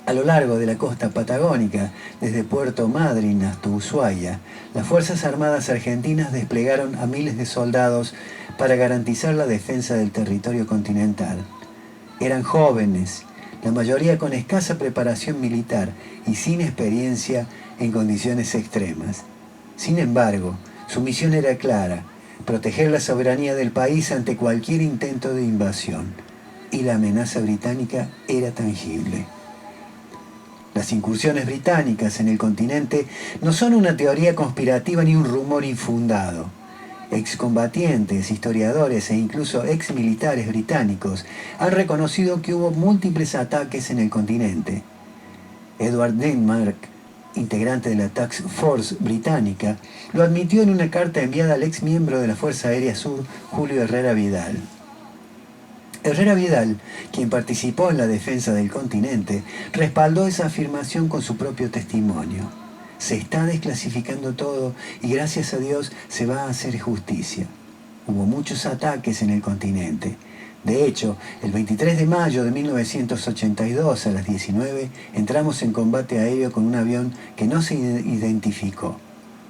A lo largo de la costa patagónica, desde Puerto Madryn hasta Ushuaia, las Fuerzas Armadas argentinas desplegaron a miles de soldados para garantizar la defensa del territorio continental. Eran jóvenes, la mayoría con escasa preparación militar y sin experiencia en condiciones extremas. Sin embargo, su misión era clara: proteger la soberanía del país ante cualquier intento de invasión. Y la amenaza británica era tangible. Las incursiones británicas en el continente no son una teoría conspirativa ni un rumor infundado. Excombatientes, historiadores e incluso exmilitares británicos han reconocido que hubo múltiples ataques en el continente. Edward Denmark, integrante de la Task Force británica, lo admitió en una carta enviada al ex miembro de la Fuerza Aérea Sur, Julio Herrera Vidal. Herrera Vidal, quien participó en la defensa del continente, respaldó esa afirmación con su propio testimonio. Se está desclasificando todo y gracias a Dios se va a hacer justicia. Hubo muchos ataques en el continente. De hecho, el 23 de mayo de 1982 a las 19 entramos en combate aéreo con un avión que no se identificó.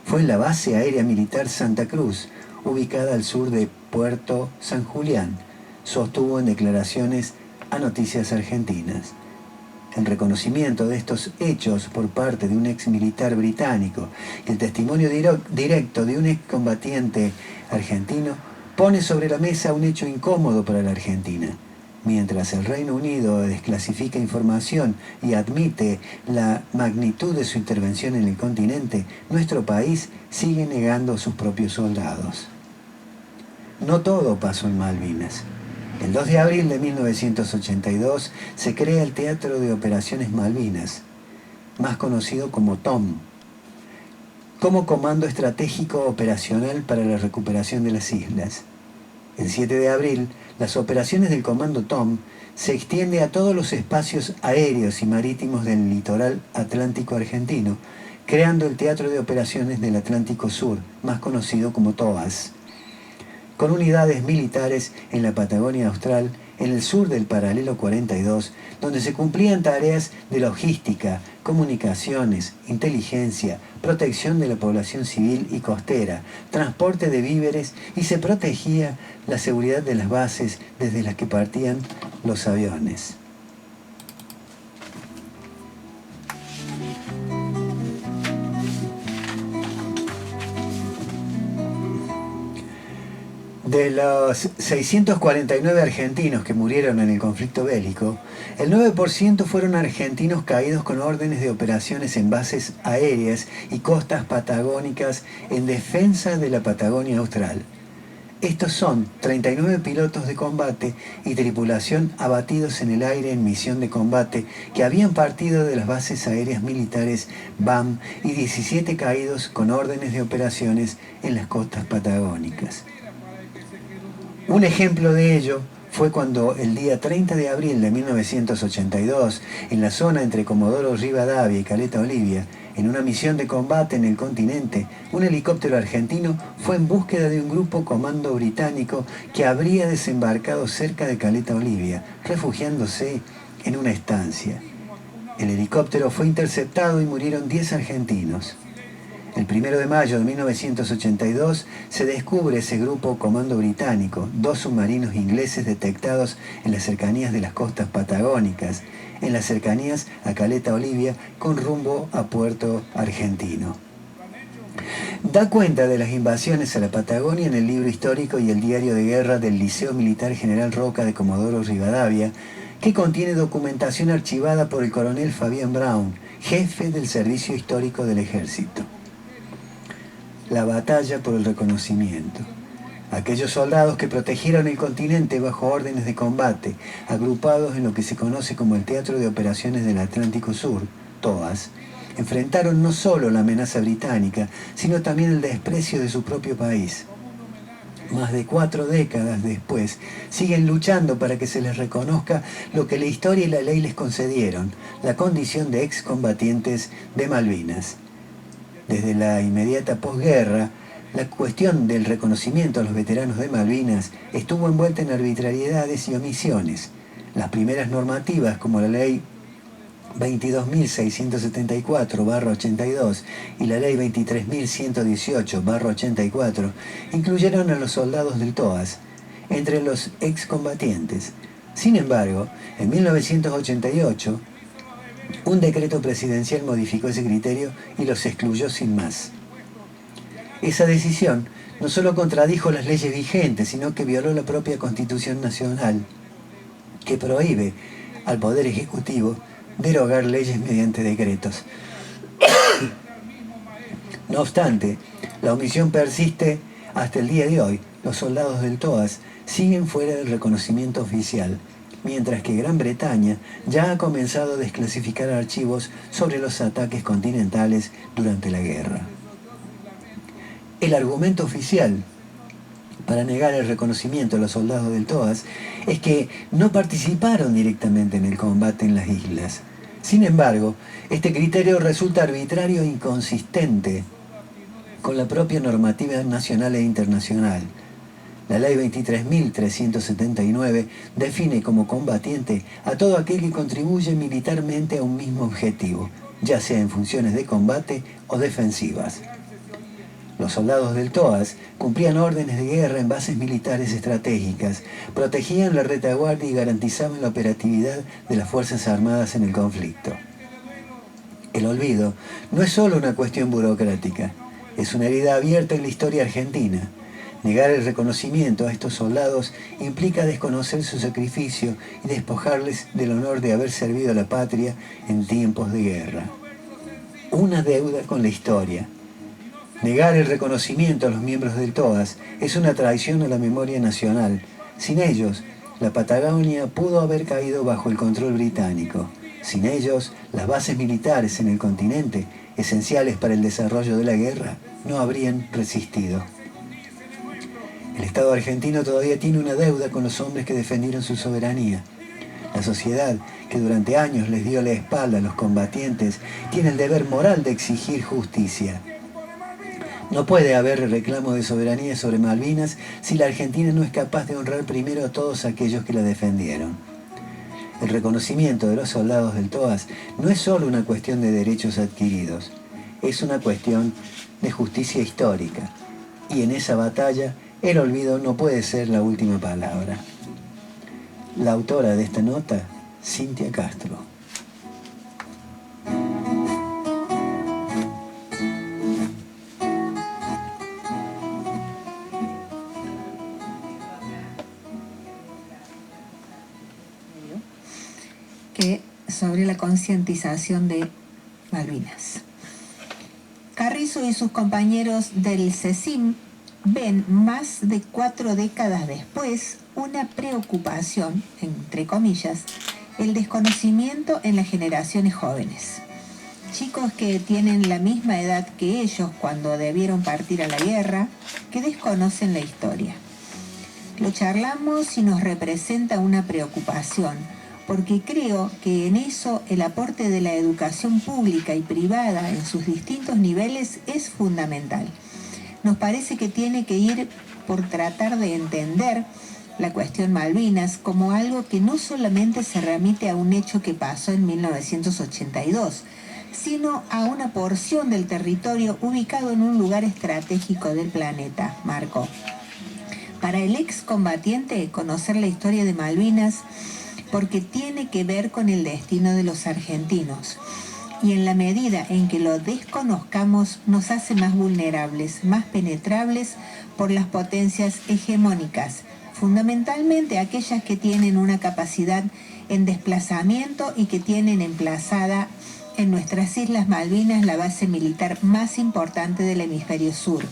Fue en la base aérea militar Santa Cruz, ubicada al sur de Puerto San Julián, sostuvo en declaraciones a Noticias Argentinas. El reconocimiento de estos hechos por parte de un ex militar británico y el testimonio directo de un excombatiente argentino pone sobre la mesa un hecho incómodo para la Argentina. Mientras el Reino Unido desclasifica información y admite la magnitud de su intervención en el continente, nuestro país sigue negando a sus propios soldados. No todo pasó en Malvinas. El 2 de abril de 1982 se crea el Teatro de Operaciones Malvinas, más conocido como TOM, como Comando Estratégico Operacional para la Recuperación de las Islas. El 7 de abril, las operaciones del Comando TOM se extienden a todos los espacios aéreos y marítimos del litoral atlántico argentino, creando el Teatro de Operaciones del Atlántico Sur, más conocido como TOAS, con unidades militares en la Patagonia Austral, en el sur del paralelo 42, donde se cumplían tareas de logística, comunicaciones, inteligencia, protección de la población civil y costera, transporte de víveres y se protegía la seguridad de las bases desde las que partían los aviones. De los 649 argentinos que murieron en el conflicto bélico, el 9% fueron argentinos caídos con órdenes de operaciones en bases aéreas y costas patagónicas en defensa de la Patagonia Austral. Estos son 39 pilotos de combate y tripulación abatidos en el aire en misión de combate que habían partido de las bases aéreas militares BAM y 17 caídos con órdenes de operaciones en las costas patagónicas. Un ejemplo de ello fue cuando el día 30 de abril de 1982, en la zona entre Comodoro Rivadavia y Caleta Olivia, en una misión de combate en el continente, un helicóptero argentino fue en búsqueda de un grupo comando británico que habría desembarcado cerca de Caleta Olivia, refugiándose en una estancia. El helicóptero fue interceptado y murieron 10 argentinos. El 1 de mayo de 1982 se descubre ese grupo comando británico, 2 submarinos ingleses detectados en las cercanías de las costas patagónicas, en las cercanías a Caleta Olivia, con rumbo a Puerto Argentino. Da cuenta de las invasiones a la Patagonia en el libro histórico y el diario de guerra del Liceo Militar General Roca de Comodoro Rivadavia, que contiene documentación archivada por el coronel Fabián Brown, jefe del Servicio Histórico del Ejército. La batalla por el reconocimiento. Aquellos soldados que protegieron el continente bajo órdenes de combate, agrupados en lo que se conoce como el Teatro de Operaciones del Atlántico Sur, TOAS, enfrentaron no solo la amenaza británica, sino también el desprecio de su propio país. Más de 4 décadas después, siguen luchando para que se les reconozca lo que la historia y la ley les concedieron, la condición de excombatientes de Malvinas. Desde la inmediata posguerra, la cuestión del reconocimiento a los veteranos de Malvinas estuvo envuelta en arbitrariedades y omisiones. Las primeras normativas, como la ley 22.674/82 y la Ley 23.118/84 incluyeron a los soldados del TOAS entre los excombatientes. Sin embargo, en 1988, un decreto presidencial modificó ese criterio y los excluyó sin más. Esa decisión no solo contradijo las leyes vigentes, sino que violó la propia Constitución Nacional, que prohíbe al Poder Ejecutivo derogar leyes mediante decretos. No obstante, la omisión persiste hasta el día de hoy. Los soldados del TOAS siguen fuera del reconocimiento oficial, mientras que Gran Bretaña ya ha comenzado a desclasificar archivos sobre los ataques continentales durante la guerra. El argumento oficial para negar el reconocimiento a los soldados del TOAS es que no participaron directamente en el combate en las islas. Sin embargo, este criterio resulta arbitrario e inconsistente con la propia normativa nacional e internacional. La Ley 23.379 define como combatiente a todo aquel que contribuye militarmente a un mismo objetivo, ya sea en funciones de combate o defensivas. Los soldados del TOAS cumplían órdenes de guerra en bases militares estratégicas, protegían la retaguardia y garantizaban la operatividad de las Fuerzas Armadas en el conflicto. El olvido no es solo una cuestión burocrática, es una herida abierta en la historia argentina. Negar el reconocimiento a estos soldados implica desconocer su sacrificio y despojarles del honor de haber servido a la patria en tiempos de guerra. Una deuda con la historia. Negar el reconocimiento a los miembros del TOAS es una traición a la memoria nacional. Sin ellos, la Patagonia pudo haber caído bajo el control británico. Sin ellos, las bases militares en el continente, esenciales para el desarrollo de la guerra, no habrían resistido. El Estado argentino todavía tiene una deuda con los hombres que defendieron su soberanía. La sociedad, que durante años les dio la espalda a los combatientes, tiene el deber moral de exigir justicia. No puede haber reclamo de soberanía sobre Malvinas si la Argentina no es capaz de honrar primero a todos aquellos que la defendieron. El reconocimiento de los soldados del TOAS no es solo una cuestión de derechos adquiridos, es una cuestión de justicia histórica. Y en esa batalla, el olvido no puede ser la última palabra. La autora de esta nota, Cintia Castro. Sobre la concientización de Malvinas. Carrizo y sus compañeros del CECIM ven más de 4 décadas después una preocupación, entre comillas, el desconocimiento en las generaciones jóvenes. Chicos que tienen la misma edad que ellos cuando debieron partir a la guerra, que desconocen la historia. Lo charlamos y nos representa una preocupación, porque creo que en eso el aporte de la educación pública y privada en sus distintos niveles es fundamental. Nos parece que tiene que ir por tratar de entender la cuestión Malvinas como algo que no solamente se remite a un hecho que pasó en 1982, sino a una porción del territorio ubicado en un lugar estratégico del planeta, Marco. Para el excombatiente, conocer la historia de Malvinas porque tiene que ver con el destino de los argentinos. Y en la medida en que lo desconozcamos, nos hace más vulnerables, más penetrables por las potencias hegemónicas, fundamentalmente aquellas que tienen una capacidad en desplazamiento y que tienen emplazada en nuestras Islas Malvinas la base militar más importante del hemisferio sur,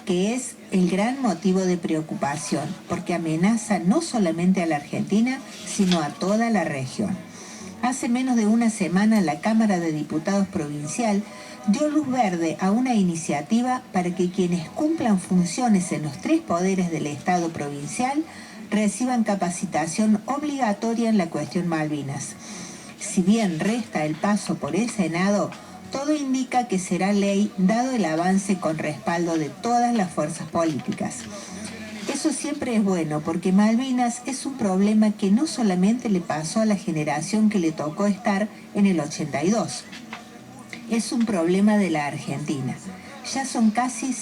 que es el gran motivo de preocupación, porque amenaza no solamente a la Argentina, sino a toda la región. Hace menos de una semana la Cámara de Diputados Provincial dio luz verde a una iniciativa para que quienes cumplan funciones en los 3 poderes del Estado provincial reciban capacitación obligatoria en la cuestión Malvinas. Si bien resta el paso por el Senado, todo indica que será ley dado el avance con respaldo de todas las fuerzas políticas. Es Eso siempre es bueno, porque Malvinas es un problema que no solamente le pasó a la generación que le tocó estar en el 82, es un problema de la Argentina. Ya son casi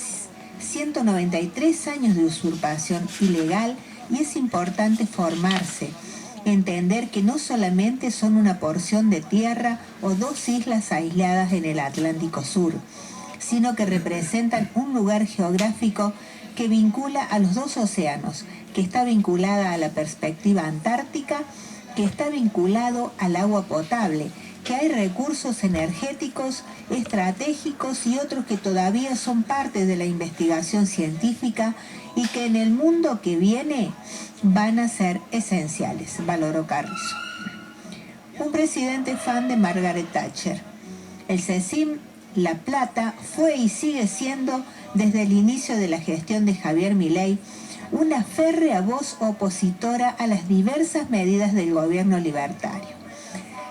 193 años de usurpación ilegal y es importante formarse, entender que no solamente son una porción de tierra o dos islas aisladas en el Atlántico Sur, sino que representan un lugar geográfico que vincula a los dos océanos, que está vinculada a la perspectiva antártica, que está vinculado al agua potable, que hay recursos energéticos, estratégicos y otros que todavía son parte de la investigación científica y que en el mundo que viene van a ser esenciales, valoró Carrizo. Un presidente fan de Margaret Thatcher. El CECIM La Plata fue y sigue siendo, desde el inicio de la gestión de Javier Milei, una férrea voz opositora a las diversas medidas del gobierno libertario.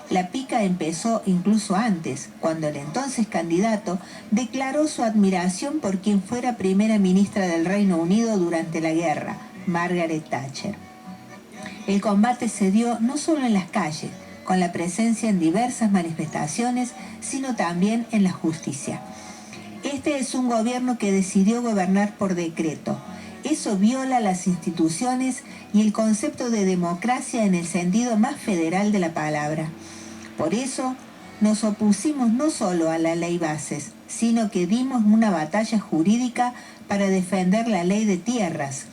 La pica empezó incluso antes, cuando el entonces candidato declaró su admiración por quien fuera primera ministra del Reino Unido durante la guerra, Margaret Thatcher. El combate se dio no solo en las calles, con la presencia en diversas manifestaciones, sino también en la justicia. Este es un gobierno que decidió gobernar por decreto. Eso viola las instituciones y el concepto de democracia en el sentido más federal de la palabra. Por eso nos opusimos no solo a la ley Bases, sino que dimos una batalla jurídica para defender la ley de tierras,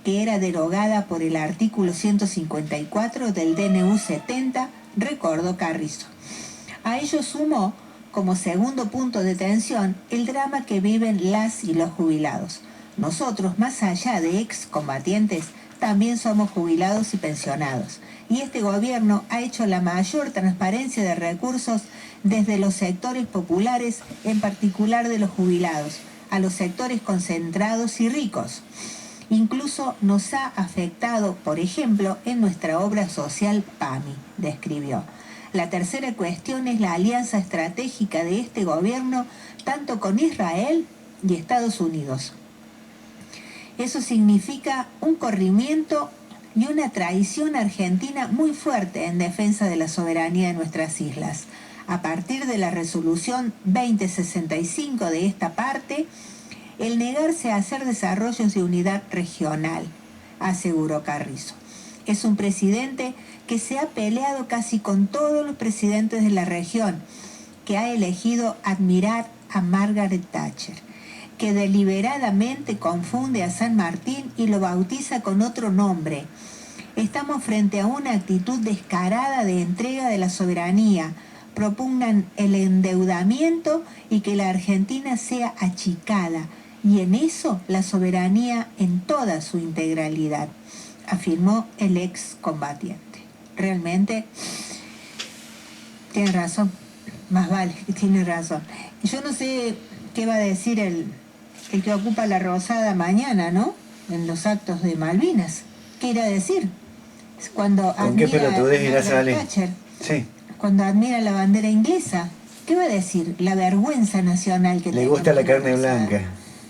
que era derogada por el artículo 154 del DNU 70, recordó Carrizo. A ello sumó, como segundo punto de tensión, el drama que viven las y los jubilados. Nosotros, más allá de excombatientes, también somos jubilados y pensionados. Y este gobierno ha hecho la mayor transparencia de recursos desde los sectores populares, en particular de los jubilados, a los sectores concentrados y ricos. Incluso nos ha afectado, por ejemplo, en nuestra obra social PAMI, describió. La tercera cuestión es la alianza estratégica de este gobierno tanto con Israel y Estados Unidos. Eso significa un corrimiento y una traición argentina muy fuerte en defensa de la soberanía de nuestras islas. A partir de la resolución 2065 de esta parte, el negarse a hacer desarrollos de unidad regional, aseguró Carrizo. Es un presidente que se ha peleado casi con todos los presidentes de la región, que ha elegido admirar a Margaret Thatcher, que deliberadamente confunde a San Martín y lo bautiza con otro nombre. Estamos frente a una actitud descarada de entrega de la soberanía. Propugnan el endeudamiento y que la Argentina sea achicada, y en eso la soberanía en toda su integralidad, afirmó el excombatiente. Realmente tiene razón, más vale que tiene razón. Yo no sé qué va a decir el que ocupa la rosada mañana, ¿no? En los actos de Malvinas. ¿Qué irá a decir? Cuando ¿Con qué pelotudez irá a salir? Thatcher, sí. Cuando admira la bandera inglesa. ¿Qué va a decir? La vergüenza nacional que le gusta la carne rosada. blanca.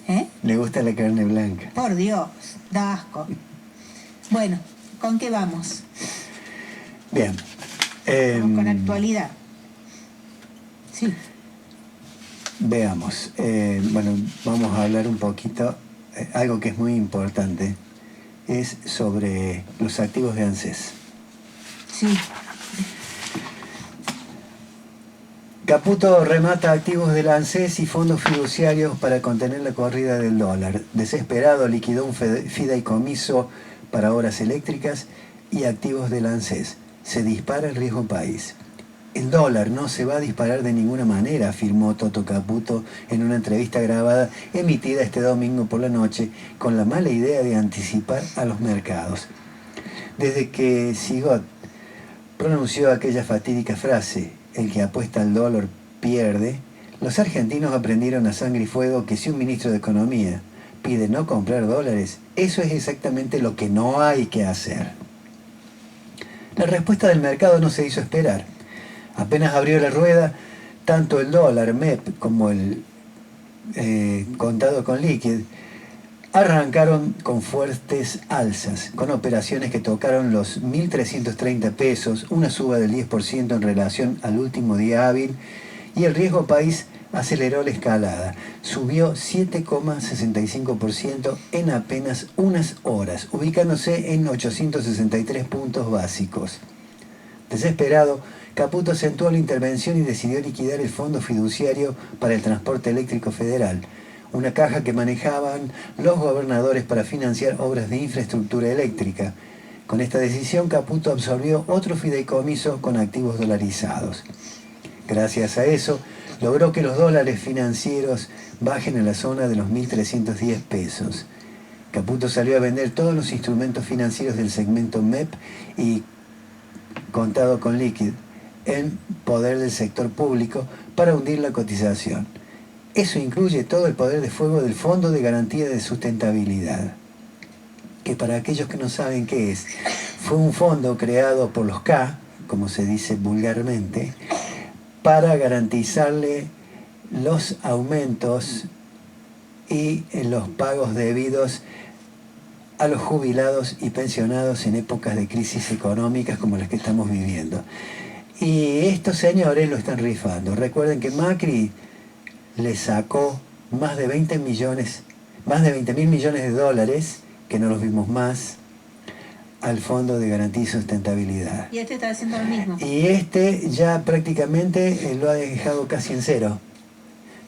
¿Eh? Le gusta la carne blanca. Por Dios, da asco. Bueno, ¿con qué vamos? Bien. Vamos con actualidad. Sí. Veamos. Bueno, vamos a hablar un poquito. Algo que es muy importante es sobre los activos de ANSES. Sí. Caputo remata activos del ANSES y fondos fiduciarios para contener la corrida del dólar. Desesperado liquidó un fideicomiso para obras eléctricas y activos del ANSES. Se dispara el riesgo país. El dólar no se va a disparar de ninguna manera, afirmó Toto Caputo en una entrevista grabada emitida este domingo por la noche con la mala idea de anticipar a los mercados. Desde que Sigot pronunció aquella fatídica frase, el que apuesta al dólar pierde, los argentinos aprendieron a sangre y fuego que si un ministro de Economía pide no comprar dólares, eso es exactamente lo que no hay que hacer. La respuesta del mercado no se hizo esperar. Apenas abrió la rueda, tanto el dólar MEP como el contado con liquid arrancaron con fuertes alzas, con operaciones que tocaron los 1.330 pesos, una suba del 10% en relación al último día hábil, y el riesgo país aceleró la escalada. Subió 7,65% en apenas unas horas, ubicándose en 863 puntos básicos. Desesperado, Caputo acentuó la intervención y decidió liquidar el Fondo Fiduciario para el Transporte Eléctrico Federal, una caja que manejaban los gobernadores para financiar obras de infraestructura eléctrica. Con esta decisión, Caputo absorbió otro fideicomiso con activos dolarizados. Gracias a eso, logró que los dólares financieros bajen a la zona de los 1.310 pesos. Caputo salió a vender todos los instrumentos financieros del segmento MEP y contado con liquid en poder del sector público para hundir la cotización. Eso incluye todo el poder de fuego del Fondo de Garantía de Sustentabilidad, que para aquellos que no saben qué es, fue un fondo creado por los K, como se dice vulgarmente, para garantizarle los aumentos y los pagos debidos a los jubilados y pensionados en épocas de crisis económicas como las que estamos viviendo. Y estos señores lo están rifando. Recuerden que Macri le sacó más de 20 mil millones de dólares, que no los vimos más, al Fondo de Garantía y Sustentabilidad. Y este está haciendo lo mismo. Y este ya prácticamente lo ha dejado casi en cero.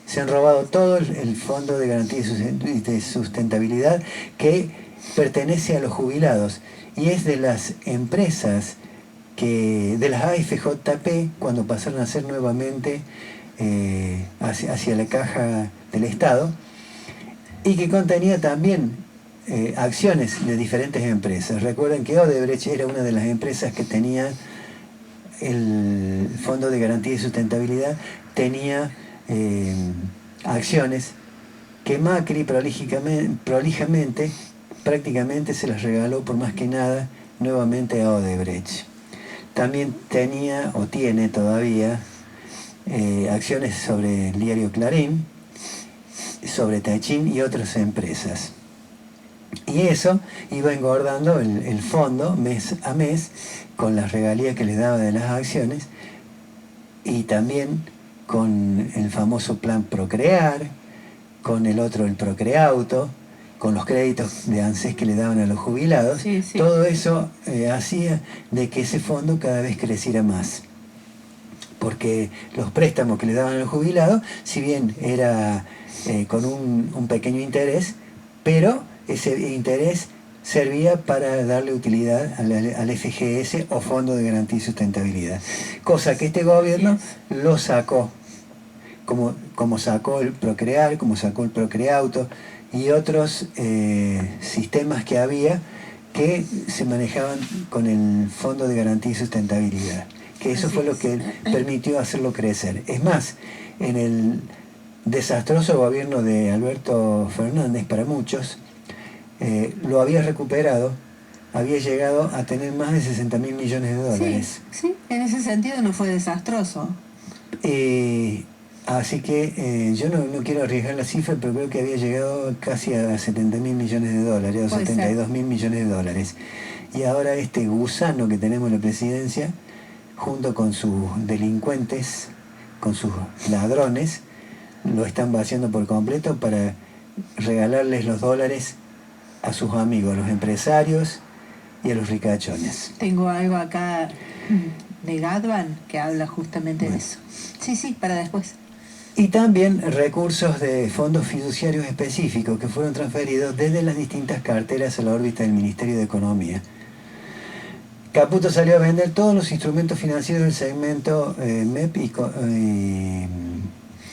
Se han robado todo el Fondo de Garantía y Sustentabilidad que pertenece a los jubilados y es de las empresas de las AFJP, cuando pasaron a ser nuevamente hacia la caja del Estado, y que contenía también acciones de diferentes empresas. Recuerden que Odebrecht era una de las empresas que tenía el Fondo de Garantía y Sustentabilidad, tenía acciones que Macri prolijamente prácticamente se las regaló por más que nada nuevamente a Odebrecht. También tenía o tiene todavía acciones sobre el diario Clarín, sobre Techin y otras empresas. Y eso iba engordando el fondo mes a mes con las regalías que les daba de las acciones y también con el famoso plan Procrear, con el otro el Procreauto, con los créditos de ANSES que le daban a los jubilados. Sí, sí. Todo eso hacía de que ese fondo cada vez creciera más. Porque los préstamos que le daban a los jubilados, si bien era con un pequeño interés, pero ese interés servía para darle utilidad al FGS o Fondo de Garantía y Sustentabilidad. Cosa que este gobierno lo sacó, como sacó el Procrear, como sacó el Procreauto y otros sistemas que había que se manejaban con el Fondo de Garantía y Sustentabilidad. Que eso fue lo que permitió hacerlo crecer. Es más, en el desastroso gobierno de Alberto Fernández, para muchos, lo había recuperado, había llegado a tener más de 60 mil millones de dólares. Sí, en ese sentido no fue desastroso. Así que yo no quiero arriesgar la cifra, pero creo que había llegado casi a 70 mil millones de dólares, o 72 mil millones de dólares. Y ahora este gusano que tenemos en la presidencia, junto con sus delincuentes, con sus ladrones, lo están vaciando por completo para regalarles los dólares a sus amigos, a los empresarios y a los ricachones. Tengo algo acá de Gadban que habla justamente de eso. Sí, para después. Y también recursos de fondos fiduciarios específicos que fueron transferidos desde las distintas carteras a la órbita del Ministerio de Economía. Caputo salió a vender todos los instrumentos financieros del segmento MEP y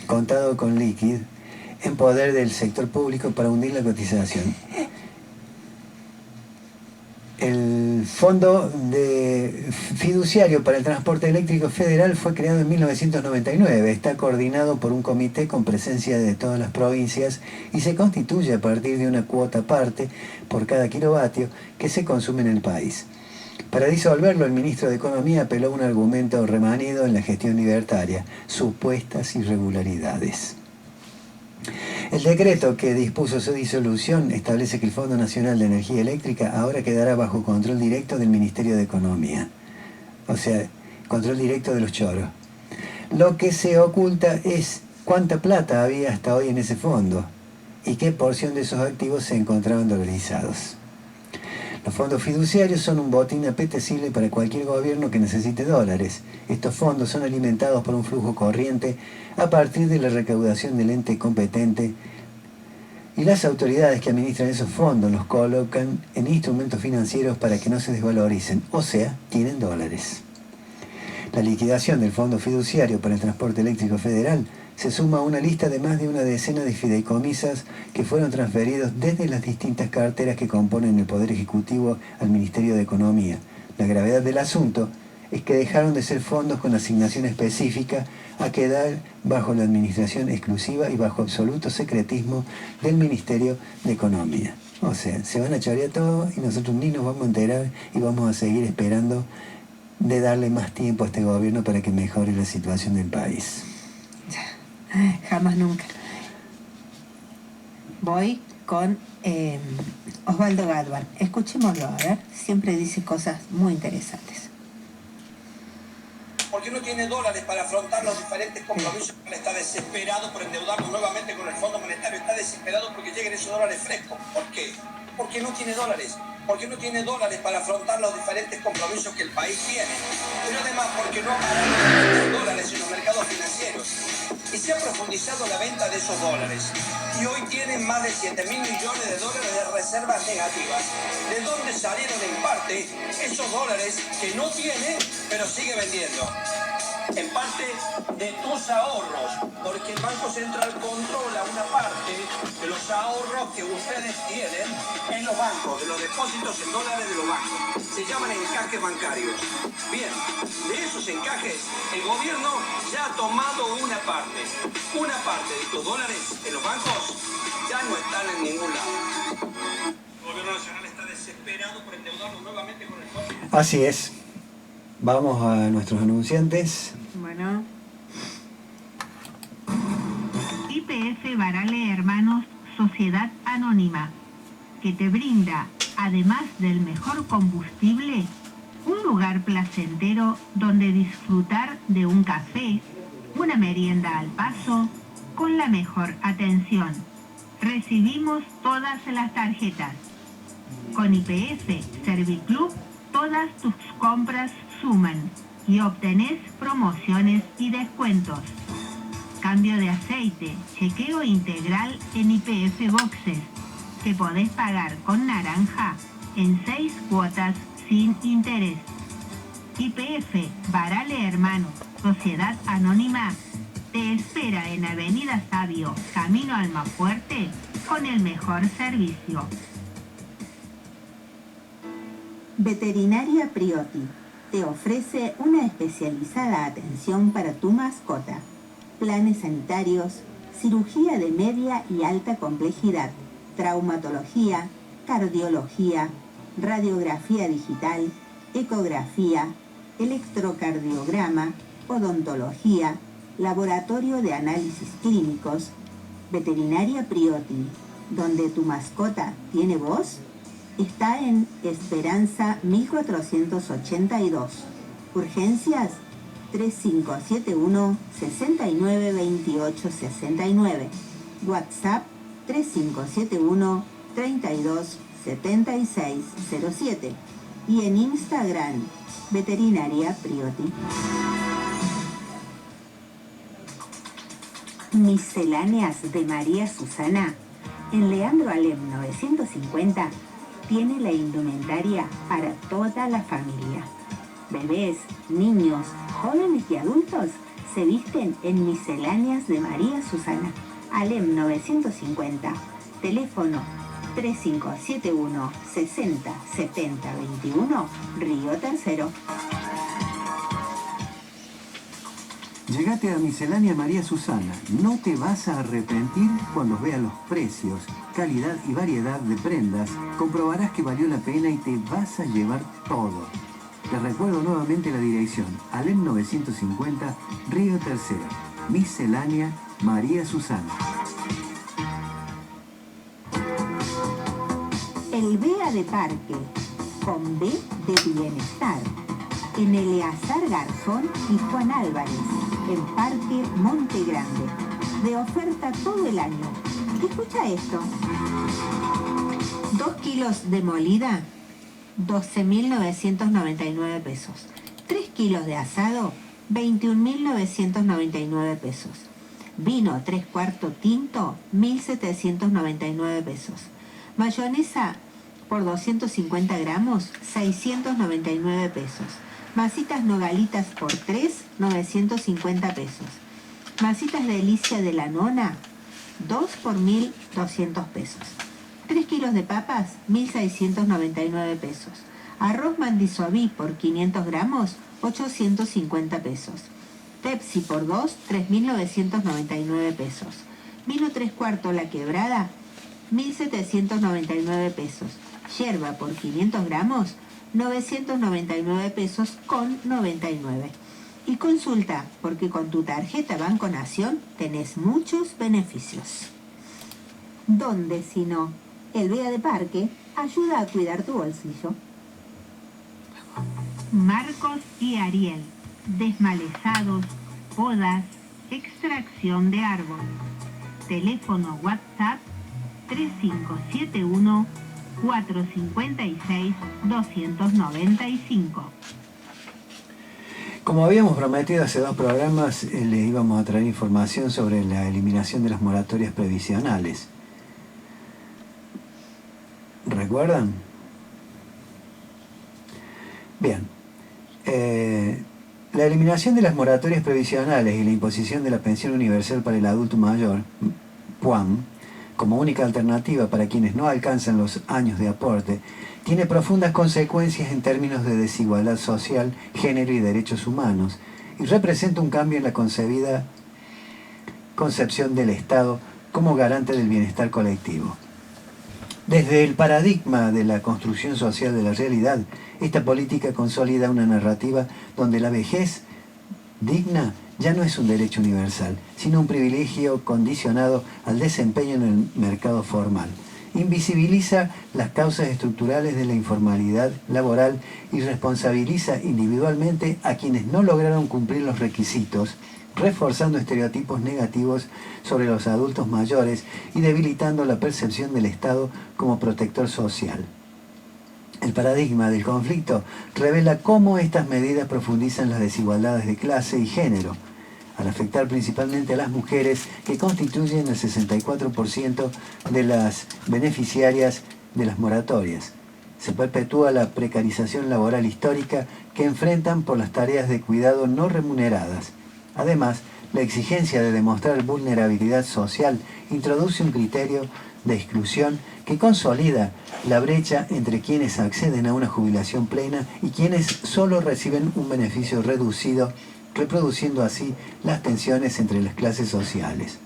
contado con liquid en poder del sector público para hundir la cotización. El Fondo Fiduciario para el Transporte Eléctrico Federal fue creado en 1999. Está coordinado por un comité con presencia de todas las provincias y se constituye a partir de una cuota aparte por cada kilovatio que se consume en el país. Para disolverlo, el ministro de Economía apeló a un argumento remanido en la gestión libertaria: supuestas irregularidades. El decreto que dispuso su disolución establece que el Fondo Nacional de Energía Eléctrica ahora quedará bajo control directo del Ministerio de Economía. O sea, control directo de los choros. Lo que se oculta es cuánta plata había hasta hoy en ese fondo y qué porción de esos activos se encontraban dolarizados. Los fondos fiduciarios son un botín apetecible para cualquier gobierno que necesite dólares. Estos fondos son alimentados por un flujo corriente a partir de la recaudación del ente competente, y las autoridades que administran esos fondos los colocan en instrumentos financieros para que no se desvaloricen, o sea, tienen dólares. La liquidación del Fondo Fiduciario para el Transporte Eléctrico Federal se suma a una lista de más de una decena de fideicomisas que fueron transferidos desde las distintas carteras que componen el Poder Ejecutivo al Ministerio de Economía. La gravedad del asunto es que dejaron de ser fondos con asignación específica a quedar bajo la administración exclusiva y bajo absoluto secretismo del Ministerio de Economía. O sea, se van a chorear todo y nosotros ni nos vamos a enterar y vamos a seguir esperando de darle más tiempo a este gobierno para que mejore la situación del país. Jamás nunca. Voy con Osvaldo Gadbar. Escuchémoslo, a ver. Siempre dice cosas muy interesantes. Porque no tiene dólares para afrontar los diferentes compromisos. Está desesperado por endeudarnos nuevamente con el Fondo Monetario. Está desesperado porque lleguen esos dólares frescos. ¿Por qué? Porque no tiene dólares. Porque no tiene dólares para afrontar los diferentes compromisos que el país tiene. Pero además porque no ha parado de dólares en los mercados financieros. Y se ha profundizado la venta de esos dólares. Y hoy tienen más de 7.000 millones de dólares de reservas negativas. ¿De dónde salieron en parte esos dólares que no tiene, pero sigue vendiendo? En parte de tus ahorros, porque el Banco Central controla una parte de los ahorros que ustedes tienen en los bancos, de los depósitos en dólares de los bancos. Se llaman encajes bancarios. Bien, de esos encajes, el gobierno ya ha tomado una parte. Una parte de tus dólares en los bancos ya no están en ningún lado. El gobierno nacional está desesperado por endeudarnos nuevamente con el fondo. Así es. Vamos a nuestros anunciantes. Bueno. YPF Barale Hermanos, Sociedad Anónima, que te brinda, además del mejor combustible, un lugar placentero donde disfrutar de un café, una merienda al paso, con la mejor atención. Recibimos todas las tarjetas. Con YPF Serviclub, todas tus compras suman y obtenés promociones y descuentos. Cambio de aceite, chequeo integral en YPF Boxes, que podés pagar con naranja en 6 cuotas sin interés. YPF Barale Hermanos, Sociedad Anónima, te espera en Avenida Sabio, Camino Almafuerte, con el mejor servicio. Veterinaria Priotti te ofrece una especializada atención para tu mascota, planes sanitarios, cirugía de media y alta complejidad, traumatología, cardiología, radiografía digital, ecografía, electrocardiograma, odontología, laboratorio de análisis clínicos. Veterinaria Priotti, donde tu mascota tiene voz, está en Esperanza 1482. Urgencias 3571 69 28 69. WhatsApp 3571 32 76 07. Y en Instagram, Veterinaria Priotti. Misceláneas de María Susana, en Leandro Alem 950, tiene la indumentaria para toda la familia. Bebés, niños, jóvenes y adultos se visten en Misceláneas de María Susana. Alem 950. Teléfono 3571 60 70 21, Río Tercero. Llegate a Miscelánea María Susana. No te vas a arrepentir cuando veas los precios, calidad y variedad de prendas. Comprobarás que valió la pena y te vas a llevar todo. Te recuerdo nuevamente la dirección. Alem 950, Río Tercero. Miscelánea María Susana. El BEA de Parque, con B de Bienestar, en Eleazar Garzón y Juan Álvarez, en Parque Monte Grande, de oferta todo el año. Escucha esto. 2 kilos de molida, 12.999 pesos. 3 kilos de asado, 21.999 pesos. Vino 3/4 tinto, 1.799 pesos. Mayonesa por 250 gramos, 699 pesos. Masitas nogalitas por 3, 950 pesos. Masitas delicia de la nona, 2 por 1.200 pesos. 3 kilos de papas, 1.699 pesos. Arroz mandisuabí por 500 gramos, 850 pesos. Pepsi por 2, 3.999 pesos. Vino 3/4 la quebrada, 1.799 pesos. Yerba por 500 gramos, 999 pesos con 99. Y consulta, porque con tu tarjeta Banco Nación tenés muchos beneficios. ¿Dónde si no? El BEA de Parque ayuda a cuidar tu bolsillo. Marcos y Ariel, desmalezados, podas, extracción de árbol. Teléfono WhatsApp 3571-456-295. Como habíamos prometido hace 2 programas, les íbamos a traer información sobre la eliminación de las moratorias previsionales. ¿Recuerdan? Bien. La eliminación de las moratorias previsionales y la imposición de la pensión universal para el adulto mayor, PUAM, como única alternativa para quienes no alcanzan los años de aporte, tiene profundas consecuencias en términos de desigualdad social, género y derechos humanos, y representa un cambio en la concebida concepción del Estado como garante del bienestar colectivo. Desde el paradigma de la construcción social de la realidad, esta política consolida una narrativa donde la vejez digna ya no es un derecho universal, sino un privilegio condicionado al desempeño en el mercado formal. Invisibiliza las causas estructurales de la informalidad laboral y responsabiliza individualmente a quienes no lograron cumplir los requisitos, reforzando estereotipos negativos sobre los adultos mayores y debilitando la percepción del Estado como protector social. El paradigma del conflicto revela cómo estas medidas profundizan las desigualdades de clase y género, al afectar principalmente a las mujeres, que constituyen el 64% de las beneficiarias de las moratorias. Se perpetúa la precarización laboral histórica que enfrentan por las tareas de cuidado no remuneradas. Además, la exigencia de demostrar vulnerabilidad social introduce un criterio de exclusión que consolida la brecha entre quienes acceden a una jubilación plena y quienes solo reciben un beneficio reducido, reproduciendo así las tensiones entre las clases sociales.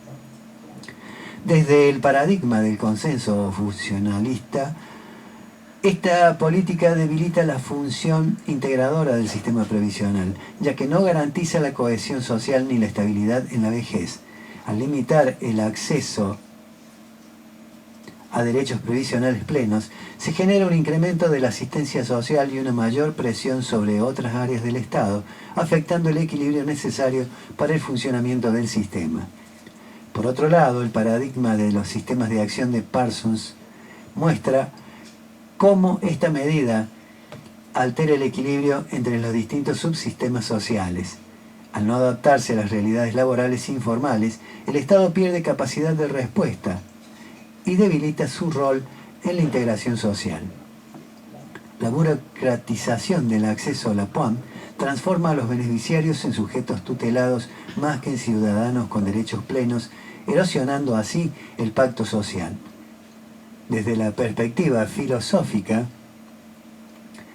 Desde el paradigma del consenso funcionalista, esta política debilita la función integradora del sistema previsional, ya que no garantiza la cohesión social ni la estabilidad en la vejez. Al limitar el acceso a derechos previsionales plenos, se genera un incremento de la asistencia social y una mayor presión sobre otras áreas del Estado, afectando el equilibrio necesario para el funcionamiento del sistema. Por otro lado, el paradigma de los sistemas de acción de Parsons muestra cómo esta medida altera el equilibrio entre los distintos subsistemas sociales. Al no adaptarse a las realidades laborales informales, el Estado pierde capacidad de respuesta y debilita su rol en la integración social. La burocratización del acceso a la PUAM transforma a los beneficiarios en sujetos tutelados más que en ciudadanos con derechos plenos, erosionando así el pacto social. Desde la perspectiva filosófica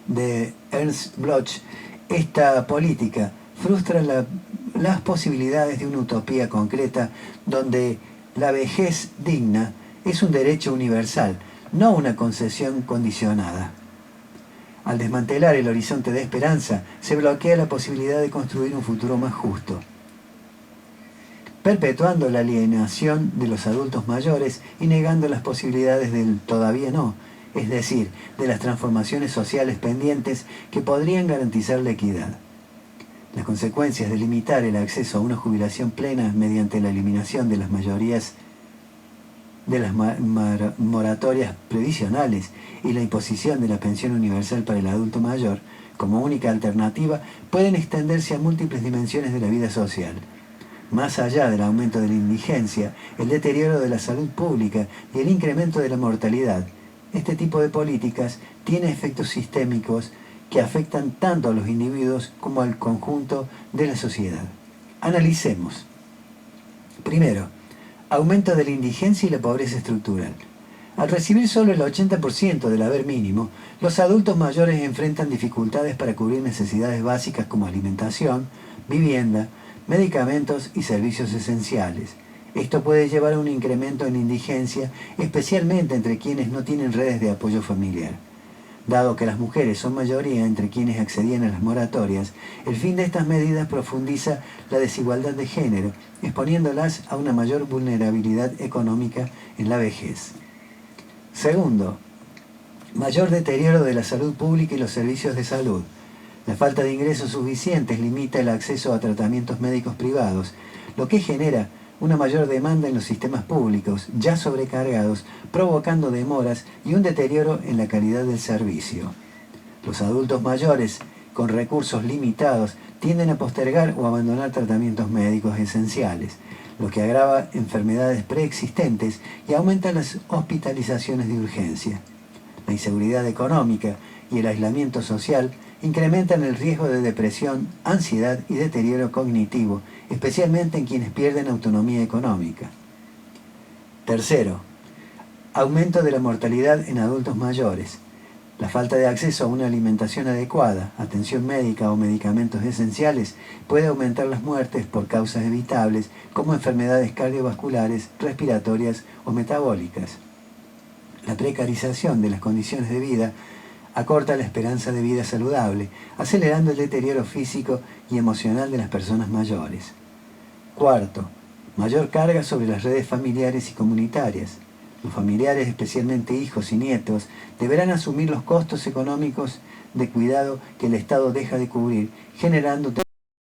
de Ernst Bloch, esta política frustra las posibilidades de una utopía concreta donde la vejez digna es un derecho universal, no una concesión condicionada. Al desmantelar el horizonte de esperanza, se bloquea la posibilidad de construir un futuro más justo, perpetuando la alienación de los adultos mayores y negando las posibilidades del todavía no. es decir, de las transformaciones sociales pendientes que podrían garantizar la equidad. Las consecuencias de limitar el acceso a una jubilación plena mediante la eliminación de las mayorías de las moratorias previsionales y la imposición de la pensión universal para el adulto mayor como única alternativa pueden extenderse a múltiples dimensiones de la vida social. Más allá del aumento de la indigencia, el deterioro de la salud pública y el incremento de la mortalidad, este tipo de políticas tiene efectos sistémicos que afectan tanto a los individuos como al conjunto de la sociedad. Analicemos. Primero, aumento de la indigencia y la pobreza estructural. Al recibir solo el 80% del haber mínimo, los adultos mayores enfrentan dificultades para cubrir necesidades básicas como alimentación, vivienda, medicamentos y servicios esenciales. Esto puede llevar a un incremento en la indigencia, especialmente entre quienes no tienen redes de apoyo familiar. Dado que las mujeres son mayoría entre quienes accedían a las moratorias, el fin de estas medidas profundiza la desigualdad de género, exponiéndolas a una mayor vulnerabilidad económica en la vejez. Segundo, mayor deterioro de la salud pública y los servicios de salud. La falta de ingresos suficientes limita el acceso a tratamientos médicos privados, lo que genera una mayor demanda en los sistemas públicos, ya sobrecargados, provocando demoras y un deterioro en la calidad del servicio. Los adultos mayores, con recursos limitados, tienden a postergar o abandonar tratamientos médicos esenciales, lo que agrava enfermedades preexistentes y aumenta las hospitalizaciones de urgencia. La inseguridad económica y el aislamiento social incrementan el riesgo de depresión, ansiedad y deterioro cognitivo, especialmente en quienes pierden autonomía económica. Tercero, aumento de la mortalidad en adultos mayores. La falta de acceso a una alimentación adecuada, atención médica o medicamentos esenciales puede aumentar las muertes por causas evitables como enfermedades cardiovasculares, respiratorias o metabólicas. La precarización de las condiciones de vida acorta la esperanza de vida saludable, acelerando el deterioro físico y emocional de las personas mayores. Cuarto, mayor carga sobre las redes familiares y comunitarias. Los familiares, especialmente hijos y nietos, deberán asumir los costos económicos de cuidado que el Estado deja de cubrir, generando